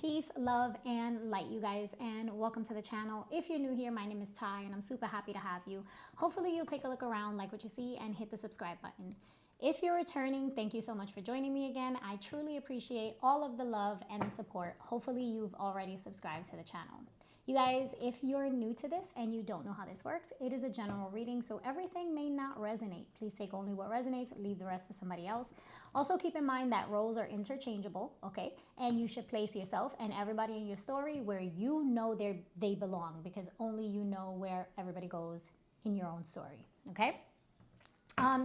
Peace, love, and light, you guys, and welcome to the channel. If you're new here, my name is Ty, and I'm super happy to have you. Hopefully, you'll take a look around, like what you see, and hit the subscribe button. If you're returning, thank you so much for joining me again. I truly appreciate all of the love and the support. Hopefully, you've already subscribed to the channel. You guys, if you're new to this and you don't know how this works, it is a general reading, so everything may not resonate. Please take only what resonates, leave the rest for somebody else. Also, keep in mind that roles are interchangeable, okay? And you should place yourself and everybody in your story where you know they belong, because only you know where everybody goes in your own story, okay?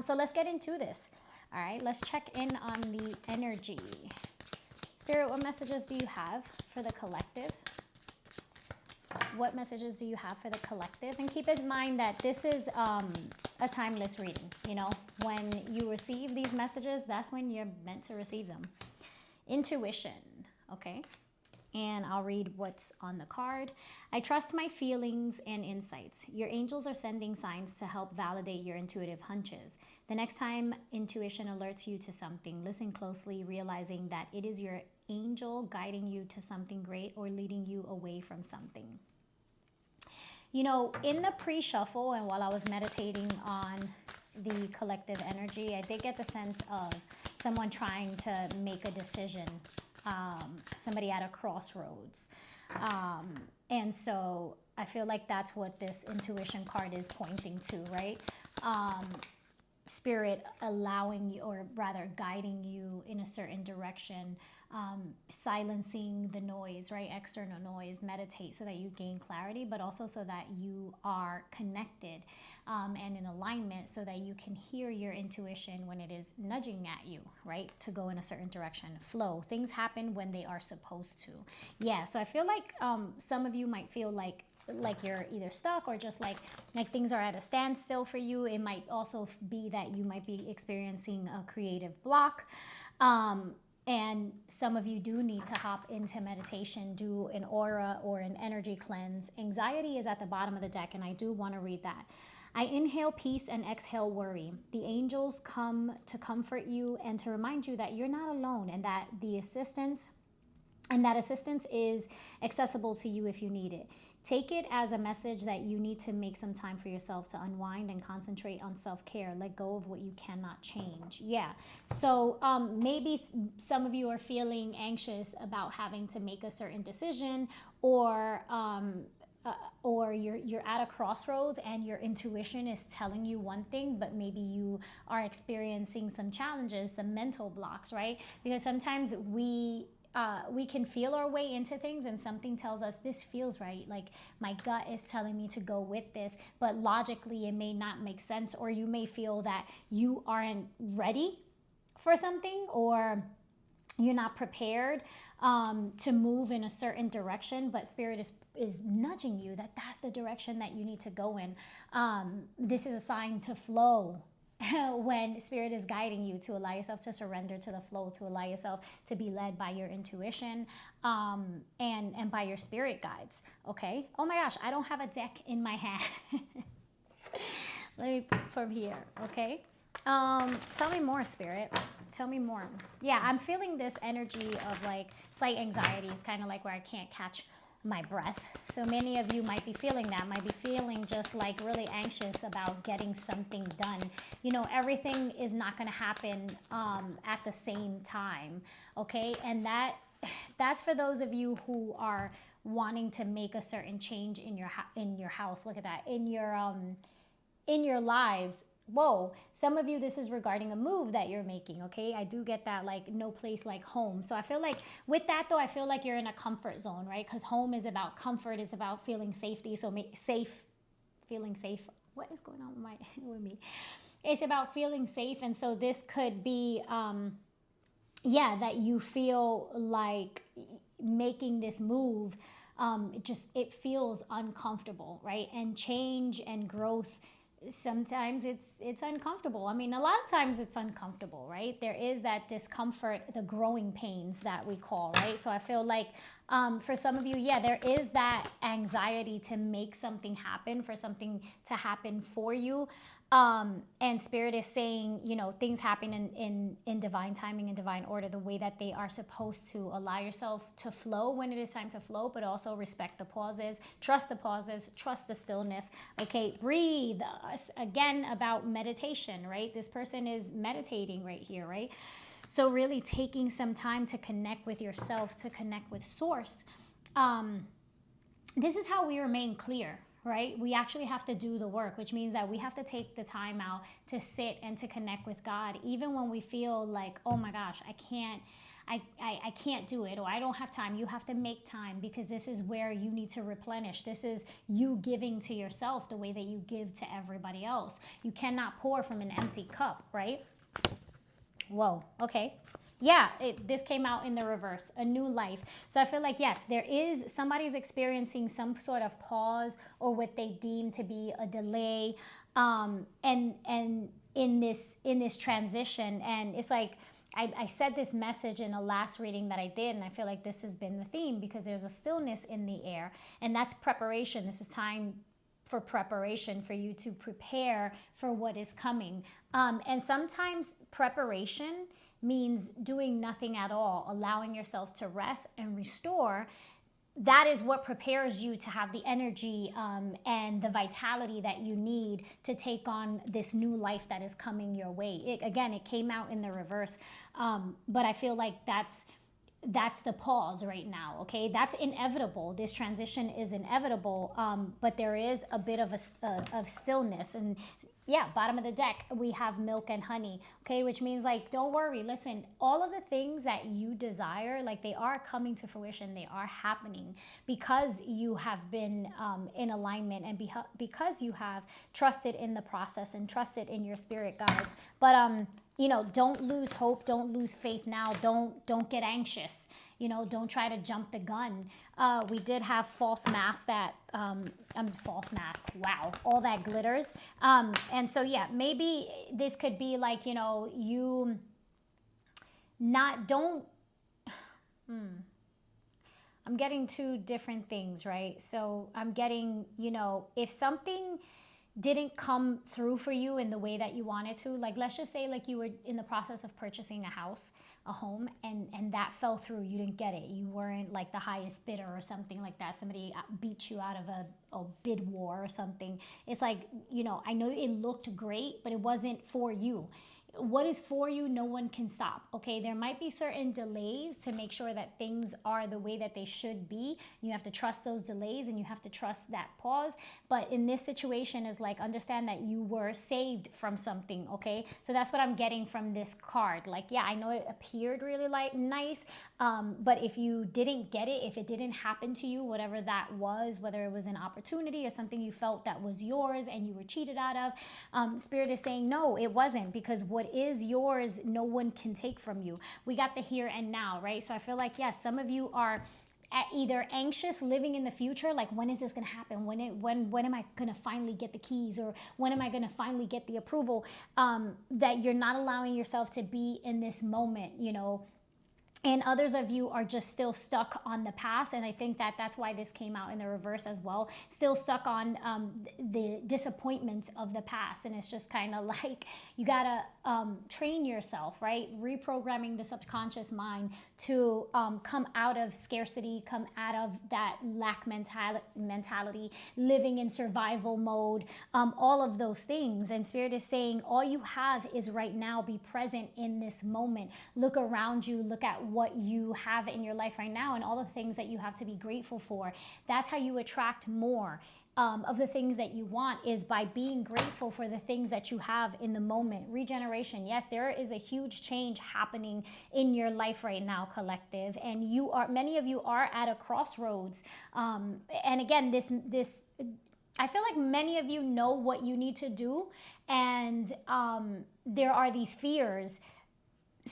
So let's get into this. All right, let's check in on the energy. Spirit, what messages do you have for the collective? What messages do you have for the collective? And keep in mind that this is a timeless reading. You know, when you receive these messages, that's when you're meant to receive them. Intuition, okay? And I'll read what's on the card. I trust my feelings and insights. Your angels are sending signs to help validate your intuitive hunches. The next time intuition alerts you to something, listen closely, realizing that it is your angel guiding you to something great or leading you away from something. You know, in the pre-shuffle and while I was meditating on the collective energy, I did get the sense of someone trying to make a decision, somebody at a crossroads. And so I feel like that's what this intuition card is pointing to, right? Spirit allowing you, or rather guiding you in a certain direction, silencing the noise, right? External noise. Meditate so that you gain clarity, but also so that you are connected and in alignment, so that you can hear your intuition when it is nudging at you, right? To go in a certain direction. Flow. Things happen when they are supposed to. Yeah, so I feel like some of you might feel like you're either stuck or just like things are at a standstill for you. It might also be that you might be experiencing a creative block. And some of you do need to hop into meditation, do an aura or an energy cleanse. Anxiety is at the bottom of the deck, and I do want to read that. I inhale peace and exhale worry. The angels come to comfort you and to remind you that you're not alone, and that assistance is accessible to you if you need it. Take it as a message that you need to make some time for yourself to unwind and concentrate on self-care. Let go of what you cannot change. Yeah. So maybe some of you are feeling anxious about having to make a certain decision, or you're at a crossroads and your intuition is telling you one thing, but maybe you are experiencing some challenges, some mental blocks, right? Because sometimes we can feel our way into things, and something tells us this feels right, like my gut is telling me to go with this, but logically it may not make sense, or you may feel that you aren't ready for something, or you're not prepared to move in a certain direction, but Spirit is nudging you that that's the direction that you need to go in. This is a sign to flow. When Spirit is guiding you, to allow yourself to surrender to the flow, to allow yourself to be led by your intuition and by your spirit guides, okay? Oh my gosh, I don't have a deck in my hand. Let me from here, okay? Tell me more, Spirit. Tell me more. Yeah, I'm feeling this energy of like slight anxiety. It's kind of like where I can't catch my breath. So many of you might be feeling that, might be feeling just like really anxious about getting something done. You know, everything is not going to happen at the same time, okay? And that's for those of you who are wanting to make a certain change in your house. Look at that. In your lives. Whoa, some of you, this is regarding a move that you're making, okay? I do get that, like no place like home. So I feel like with that though, I feel like you're in a comfort zone, right? Because home is about comfort, it's about feeling safety. So feeling safe. What is going on with me? It's about feeling safe. And so this could be, that you feel like making this move, it feels uncomfortable, right? And change and growth, sometimes it's uncomfortable. I mean, a lot of times it's uncomfortable, right? There is that discomfort, the growing pains that we call, right? So I feel like for some of you, yeah, there is that anxiety to make something happen, for something to happen for you. And Spirit is saying, you know, things happen in divine timing and divine order, the way that they are supposed to. Allow yourself to flow when it is time to flow, but also respect the pauses, trust the stillness. Okay, breathe. Again, about meditation, right? This person is meditating right here, right? So really taking some time to connect with yourself, to connect with source. This is how we remain clear, right? We actually have to do the work, which means that we have to take the time out to sit and to connect with God, even when we feel like, oh my gosh, I can't do it, or I don't have time. You have to make time, because this is where you need to replenish. This is you giving to yourself the way that you give to everybody else. You cannot pour from an empty cup, right? Whoa, okay. Yeah, this came out in the reverse, a new life. So I feel like, yes, there is, somebody's experiencing some sort of pause or what they deem to be a delay, and in this transition. And it's like, I said this message in a last reading that I did, and I feel like this has been the theme, because there's a stillness in the air, and that's preparation. This is time for preparation, for you to prepare for what is coming. And sometimes preparation means doing nothing at all, allowing yourself to rest and restore. That is what prepares you to have the energy and the vitality that you need to take on this new life that is coming your way. Again, it came out in the reverse, but I feel like that's the pause right now. Okay, that's inevitable. This transition is inevitable, but there is a bit of of stillness. And yeah, bottom of the deck, we have milk and honey. Okay, which means like, don't worry. Listen, all of the things that you desire, like, they are coming to fruition. They are happening because you have been in alignment, and because you have trusted in the process and trusted in your spirit guides. But you know, don't lose hope. Don't lose faith now. Don't get anxious. You know, don't try to jump the gun. We did have false mask that, false mask, wow, all that glitters. And so, yeah, maybe this could be like, you know, you I'm getting two different things, right? So I'm getting, you know, if something didn't come through for you in the way that you wanted to, like, let's just say like you were in the process of purchasing a home, and that fell through, you didn't get it, you weren't like the highest bidder or something like that, somebody beat you out of a bid war or something. It's like, you know, I know it looked great, but it wasn't for you. What is for you, no one can stop. Okay, there might be certain delays to make sure that things are the way that they should be. You have to trust those delays, and you have to trust that pause. But in this situation, is like, understand that you were saved from something. Okay, so that's what I'm getting from this card. Like, yeah, I know it appeared really like nice, but if you didn't get it, if it didn't happen to you, whatever that was, whether it was an opportunity or something you felt that was yours and you were cheated out of, Spirit is saying no, it wasn't, because what is yours, no one can take from you. We got the here and now, right? So I feel like, yes, some of you are either anxious, living in the future, like, when is this going to happen? When am I going to finally get the keys, or when am I going to finally get the approval? That you're not allowing yourself to be in this moment, you know. And others of you are just still stuck on the past. And I think that that's why this came out in the reverse as well. Still stuck on the disappointments of the past. And it's just kind of like, you got to train yourself, right? Reprogramming the subconscious mind to come out of scarcity, come out of that lack mentality, living in survival mode, all of those things. And Spirit is saying, all you have is right now. Be present in this moment. Look around you. Look at what you have in your life right now, and all the things that you have to be grateful for. That's how you attract more of the things that you want, is by being grateful for the things that you have in the moment. Regeneration. Yes, there is a huge change happening in your life right now, collective, and many of you are at a crossroads. And again, this I feel like many of you know what you need to do, and there are these fears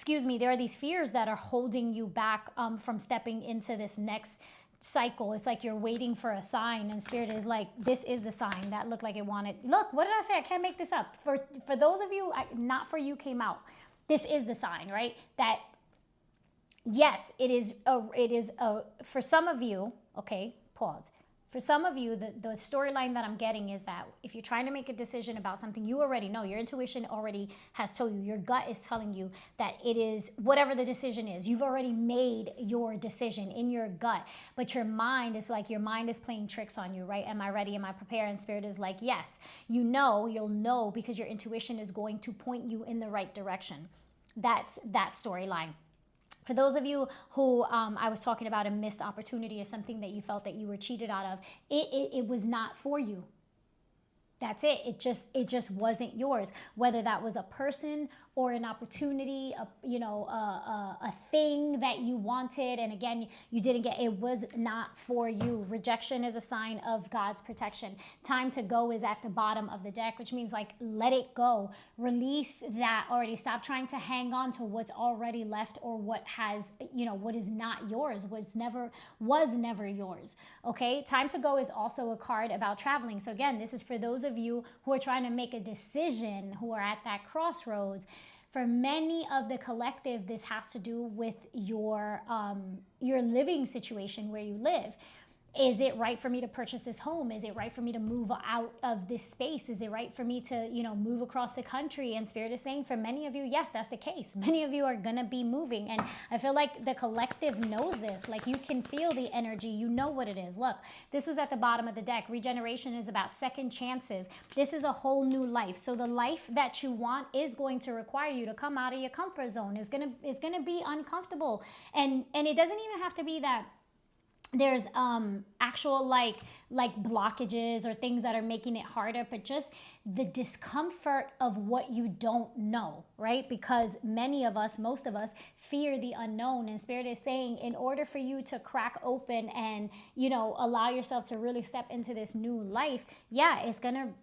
that are holding you back from stepping into this next cycle. It's like you're waiting for a sign, and Spirit is like, this is the sign that looked like it wanted. Look, what did I say? I can't make this up. For those of you, not for you came out. This is the sign, right? That yes, it is for some of you, okay, pause. For some of you, the storyline that I'm getting is that if you're trying to make a decision about something, you already know, your intuition already has told you, your gut is telling you that it is whatever the decision is. You've already made your decision in your gut, but your mind is like, your mind is playing tricks on you, right? Am I ready? Am I prepared? And Spirit is like, yes. You know, you'll know because your intuition is going to point you in the right direction. That's that storyline. For those of you who I was talking about a missed opportunity or something that you felt that you were cheated out of, it was not for you. That's it. It just wasn't yours. Whether that was a person or an opportunity, a thing that you wanted, and again, you didn't get. It was not for you. Rejection is a sign of God's protection. Time to go is at the bottom of the deck, which means like let it go, release that already. Stop trying to hang on to what's already left or what has, what is not yours, was never yours. Okay, time to go is also a card about traveling. So again, this is for those of you who are trying to make a decision, who are at that crossroads. For many of the collective, this has to do with your living situation where you live. Is it right for me to purchase this home? Is it right for me to move out of this space? Is it right for me to, move across the country? And Spirit is saying for many of you, yes, that's the case. Many of you are going to be moving. And I feel like the collective knows this. Like you can feel the energy. You know what it is. Look, this was at the bottom of the deck. Regeneration is about second chances. This is a whole new life. So the life that you want is going to require you to come out of your comfort zone. It's going to be uncomfortable. And it doesn't even have to be that there's actual like blockages or things that are making it harder, but just the discomfort of what you don't know, right? Because many of us, most of us, fear the unknown. And Spirit is saying, in order for you to crack open and allow yourself to really step into this new life, yeah, it's gonna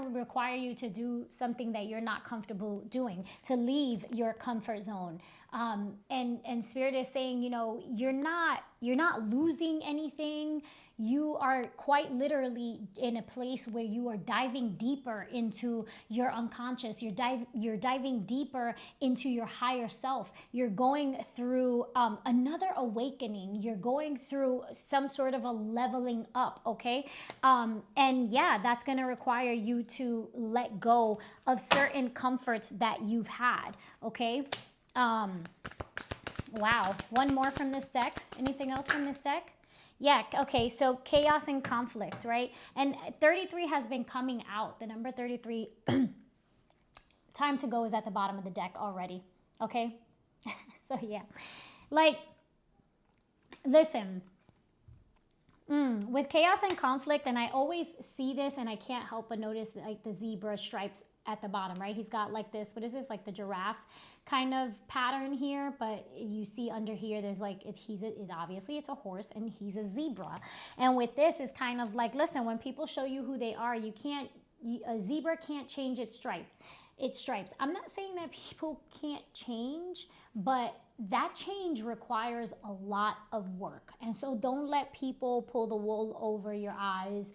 require you to do something that you're not comfortable doing, to leave your comfort zone. And Spirit is saying, you're not losing anything. You are quite literally in a place where you are diving deeper into your unconscious. You're diving deeper into your higher self. You're going through another awakening. You're going through some sort of a leveling up, okay? And yeah, that's going to require you to let go of certain comforts that you've had, okay? Wow. One more from this deck. Anything else from this deck? Yeah, okay, so chaos and conflict, right? And 33 has been coming out. The number 33, time to go is at the bottom of the deck already, okay? So yeah, like, listen, with chaos and conflict, and I always see this and I can't help but notice like the zebra stripes at the bottom, right? He's got like this, what is this? Like the giraffes kind of pattern here, but you see under here, there's like, obviously it's a horse and he's a zebra. And with this is kind of like, listen, when people show you who they are, a zebra can't change its stripes. I'm not saying that people can't change, but that change requires a lot of work. And so don't let people pull the wool over your eyes.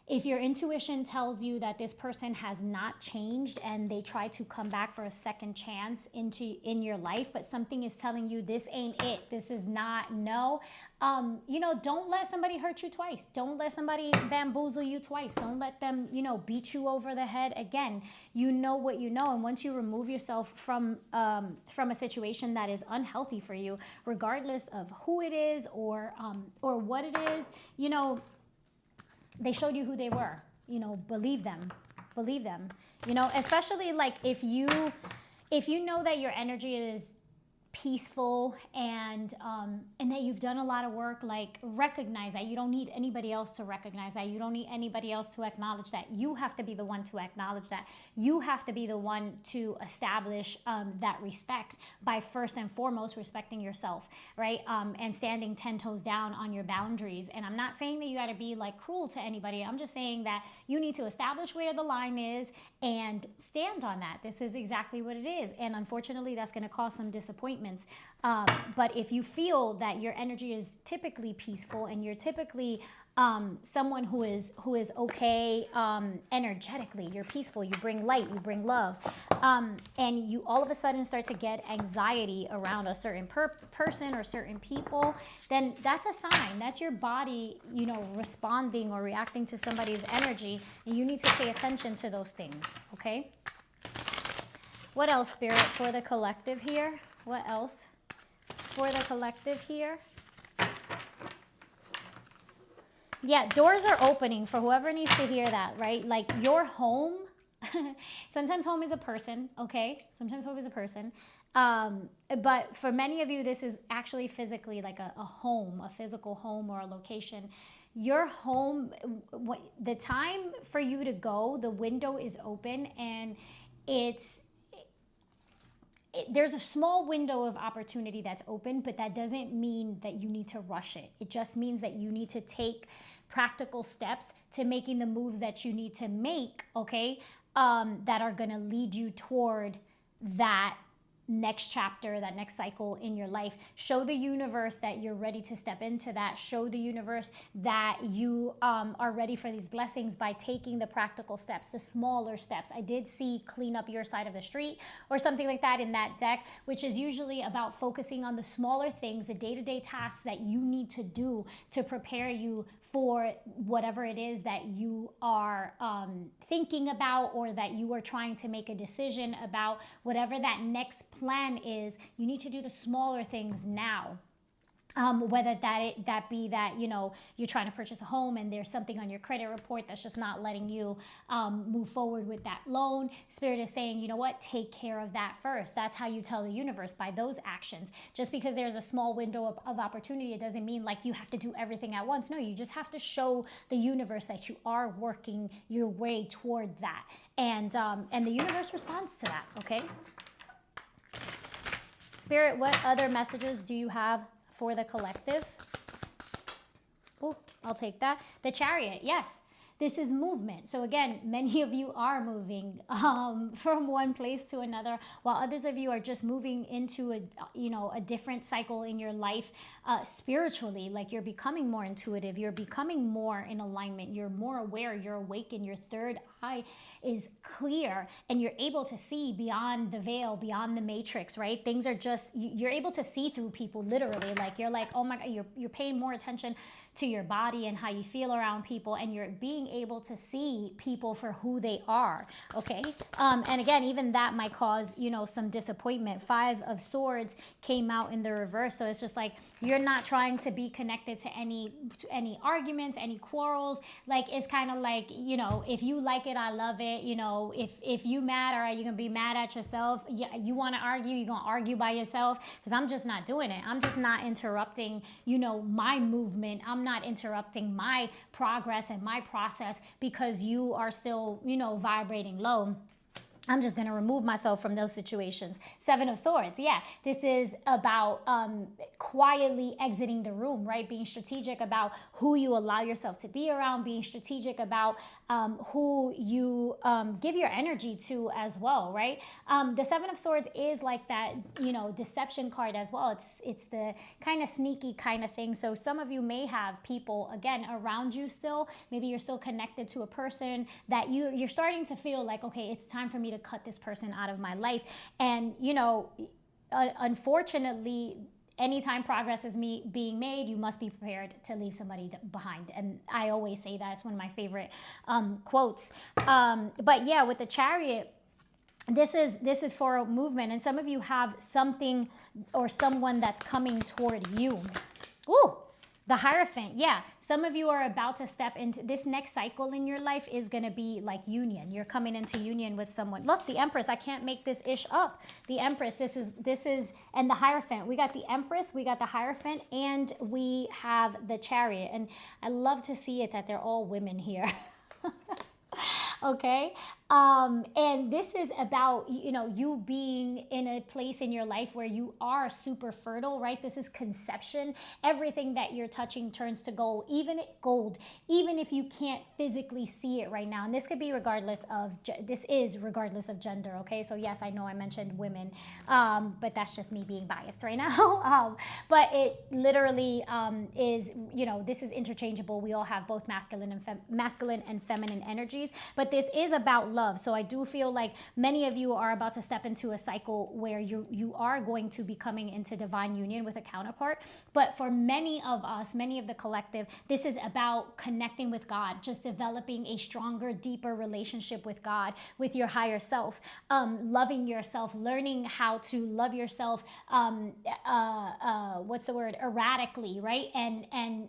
If your intuition tells you that this person has not changed and they try to come back for a second chance in your life, but something is telling you this ain't it, this is not, no, don't let somebody hurt you twice. Don't let somebody bamboozle you twice. Don't let them, beat you over the head again. You know what you know. And once you remove yourself from a situation that is unhealthy for you, regardless of who it is or what it is, they showed you who they were, believe them, especially like if you know that your energy is peaceful and that you've done a lot of work, like recognize that. You don't need anybody else to recognize that. You don't need anybody else to acknowledge that. You have to be the one to acknowledge that. You have to be the one to establish that respect by first and foremost respecting yourself, right? And standing 10 toes down on your boundaries. And I'm not saying that you got to be like cruel to anybody. I'm just saying that you need to establish where the line is and stand on that. This is exactly what it is. And unfortunately, that's going to cause some disappointment disappointments. But if you feel that your energy is typically peaceful and you're typically someone who is okay energetically, you're peaceful, you bring light, you bring love, and you all of a sudden start to get anxiety around a certain person or certain people, then that's a sign. That's your body, you know, responding or reacting to somebody's energy, and you need to pay attention to those things. Okay, what else, Spirit, for the collective here? What else for the collective here? Yeah, doors are opening for whoever needs to hear that, right? Like your home, sometimes home is a person, okay? Sometimes home is a person. But for many of you, this is actually physically like a home, a physical home or a location. Your home, the time for you to go, the window is open, and there's a small window of opportunity that's open, but that doesn't mean that you need to rush it. It just means that you need to take practical steps to making the moves that you need to make, okay, that are going to lead you toward that next chapter, that next cycle in your life. Show the universe that you're ready to step into that. Show the universe that you are ready for these blessings by taking the practical steps, the smaller steps. I did see clean up your side of the street or something like that in that deck, which is usually about focusing on the smaller things, the day-to-day tasks that you need to do to prepare you for whatever it is that you are thinking about, or that you are trying to make a decision about. Whatever that next plan is, you need to do the smaller things now. Whether that be that, you know, you're trying to purchase a home and there's something on your credit report that's just not letting you move forward with that loan. Spirit is saying, you know what, take care of that first. That's how you tell the universe, by those actions. Just because there's a small window of opportunity, it doesn't mean like you have to do everything at once. No, you just have to show the universe that you are working your way toward that. And the universe responds to that, okay? Spirit, what other messages do you have for the collective? Oh, I'll take that. The Chariot, yes. This is movement. So again, many of you are moving from one place to another, while others of you are just moving into a different cycle in your life spiritually. Like you're becoming more intuitive, you're becoming more in alignment, you're more aware, you're awakened, your third eye is clear, and you're able to see beyond the veil, beyond the matrix, right? Things are just, you're able to see through people, literally. Like you're like, oh my God, you're paying more attention to your body and how you feel around people, and you're being able to see people for who they are, okay? And again, even that might cause, you know, some disappointment. 5 of Swords came out in the reverse, so it's just like you're not trying to be connected to any arguments, any quarrels. Like it's kind of like, you know, if you like it, I love it. You know, if you mad, all right, you're gonna be mad at yourself. Yeah, you want to argue, you're gonna argue by yourself, because I'm just not doing it. I'm just not interrupting, you know, my movement. I'm not interrupting my progress and my process because you are still, you know, vibrating low. I'm just going to remove myself from those situations. 7 of Swords. Yeah, this is about quietly exiting the room, right? Being strategic about who you allow yourself to be around, being strategic about who you give your energy to as well, right? The 7 of Swords is like that, you know, deception card as well. It's the kind of sneaky kind of thing. So some of you may have people, again, around you still. Maybe you're still connected to a person that you're starting to feel like, okay, it's time for me to cut this person out of my life. And, you know, unfortunately, anytime progress is being made, you must be prepared to leave somebody behind. And I always say that. It's one of my favorite quotes. But yeah, with the Chariot, this is for a movement, and some of you have something or someone that's coming toward you. Ooh, the Hierophant. Yeah, some of you are about to step into this next cycle in your life. Is going to be like union. You're coming into union with someone. Look, the Empress. I can't make this ish up. The Empress. This is and the Hierophant. We got the Empress, we got the Hierophant, and we have the Chariot. And I love to see it that they're all women here. Okay. And this is about, you being in a place in your life where you are super fertile, right? This is conception. Everything that you're touching turns to gold, even if you can't physically see it right now. And this could be this is regardless of gender. Okay. So yes, I know I mentioned women, but that's just me being biased right now. But it literally is, this is interchangeable. We all have both masculine and feminine energies, but this is about love. So I do feel like many of you are about to step into a cycle where you are going to be coming into divine union with a counterpart. But for many of us, many of the collective, this is about connecting with God, just developing a stronger, deeper relationship with God, with your higher self, loving yourself, learning how to love yourself, erratically, right? And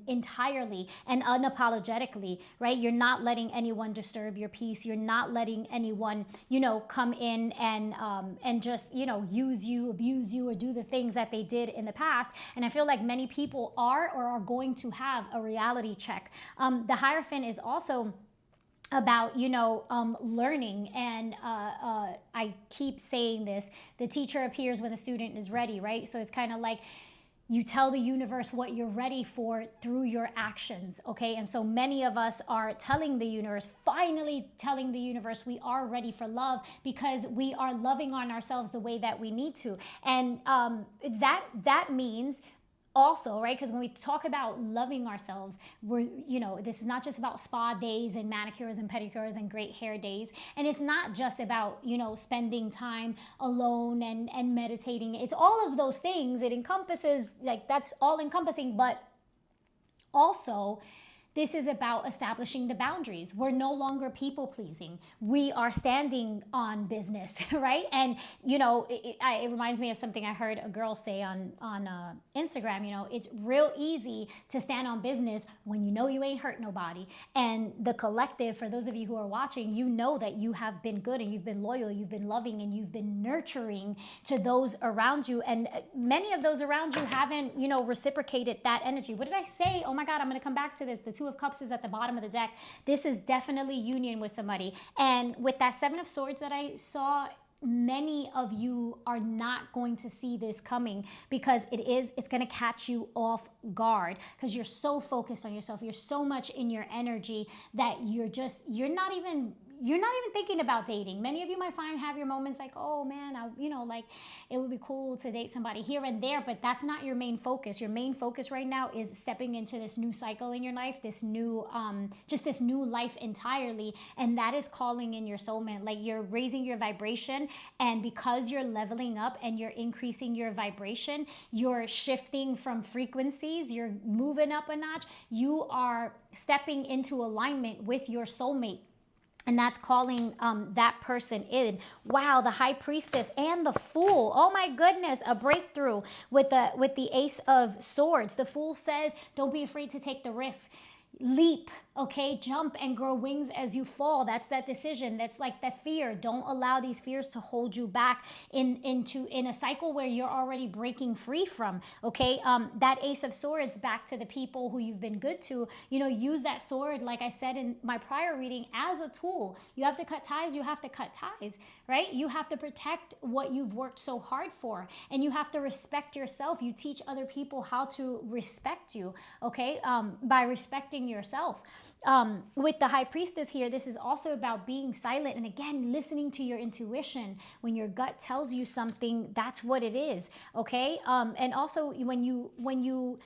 entirely and unapologetically, right? You're not letting anyone disturb your peace. You're not letting anyone, come in and just, use you, abuse you, or do the things that they did in the past. And I feel like many people are or are going to have a reality check. The Hierophant is also about learning, and I keep saying this, the teacher appears when the student is ready, right? So it's kind of like you tell the universe what you're ready for through your actions, okay? And so many of us are finally telling the universe we are ready for love, because we are loving on ourselves the way that we need to. And that means also, right? Because when we talk about loving ourselves, this is not just about spa days and manicures and pedicures and great hair days. And it's not just about, spending time alone and meditating. It's all of those things. It encompasses, that's all encompassing, but also, this is about establishing the boundaries. We're no longer people pleasing. We are standing on business, right? And, it reminds me of something I heard a girl say on Instagram. It's real easy to stand on business when you ain't hurt nobody. And the collective, for those of you who are watching, that you have been good and you've been loyal, you've been loving, and you've been nurturing to those around you. And many of those around you haven't, reciprocated that energy. What did I say? Oh my God, I'm going to come back to this. The Two of Cups is at the bottom of the deck. This is definitely union with somebody. And with that Seven of Swords that I saw, many of you are not going to see this coming, because it's going to catch you off guard, because you're so focused on yourself. You're so much in your energy that you're not even thinking about dating. Many of you might have your moments like, oh man, it would be cool to date somebody here and there, but that's not your main focus. Your main focus right now is stepping into this new cycle in your life, this new life entirely, and that is calling in your soulmate. Like, you're raising your vibration, and because you're leveling up and you're increasing your vibration, you're shifting from frequencies, you're moving up a notch, you are stepping into alignment with your soulmate. And that's calling that person in. Wow, the High Priestess and the Fool. Oh my goodness, a breakthrough with the Ace of Swords. The Fool says, don't be afraid to take the risk. Leap, okay? Jump and grow wings as you fall. That's that decision. That's like that fear. Don't allow these fears to hold you back in a cycle where you're already breaking free from, okay? That Ace of Swords, back to the people who you've been good to, use that sword, like I said in my prior reading, as a tool. You have to cut ties, right? You have to protect what you've worked so hard for, and you have to respect yourself. You teach other people how to respect you, okay? By respecting yourself. With the High Priestess here, this is also about being silent and, again, listening to your intuition. When your gut tells you something, that's what it is, okay? And also when you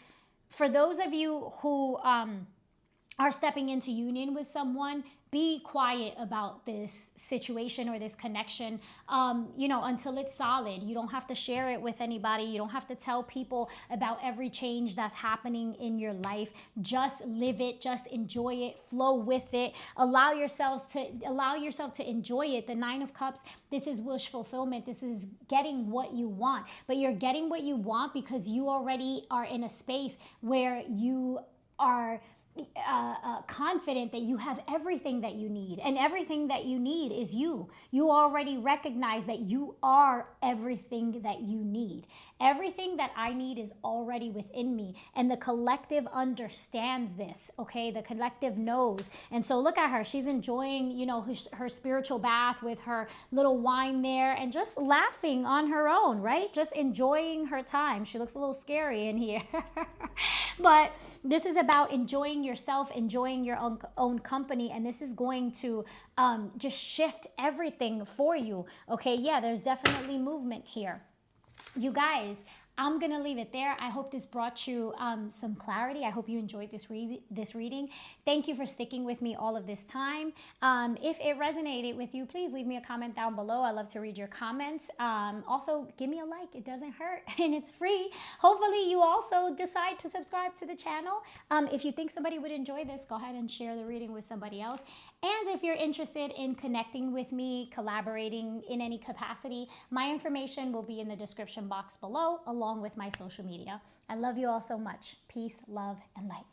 for those of you who are stepping into union with someone, be quiet about this situation or this connection, until it's solid. You don't have to share it with anybody. You don't have to tell people about every change that's happening in your life. Just live it, just enjoy it, flow with it. Allow yourself to enjoy it. The Nine of Cups, this is wish fulfillment. This is getting what you want. But you're getting what you want because you already are in a space where you are confident that you have everything that you need, and everything that you need is you. You already recognize that you are everything that you need, Everything that I need is already within me. And the collective understands this, okay? The collective knows. And so look at her. She's enjoying, you know, her spiritual bath with her little wine there and just laughing on her own, right? Just enjoying her time. She looks a little scary in here. But this is about enjoying yourself, enjoying your own company. And this is going to just shift everything for you. Okay, yeah, there's definitely movement here. You guys, I'm going to leave it there. I hope this brought you some clarity. I hope you enjoyed this reading. Thank you for sticking with me all of this time. If it resonated with you, please leave me a comment down below. I love to read your comments. Also, give me a like. It doesn't hurt and it's free. Hopefully, you also decide to subscribe to the channel. If you think somebody would enjoy this, go ahead and share the reading with somebody else. And if you're interested in connecting with me, collaborating in any capacity, my information will be in the description box below, along with my social media. I love you all so much. Peace, love, and light.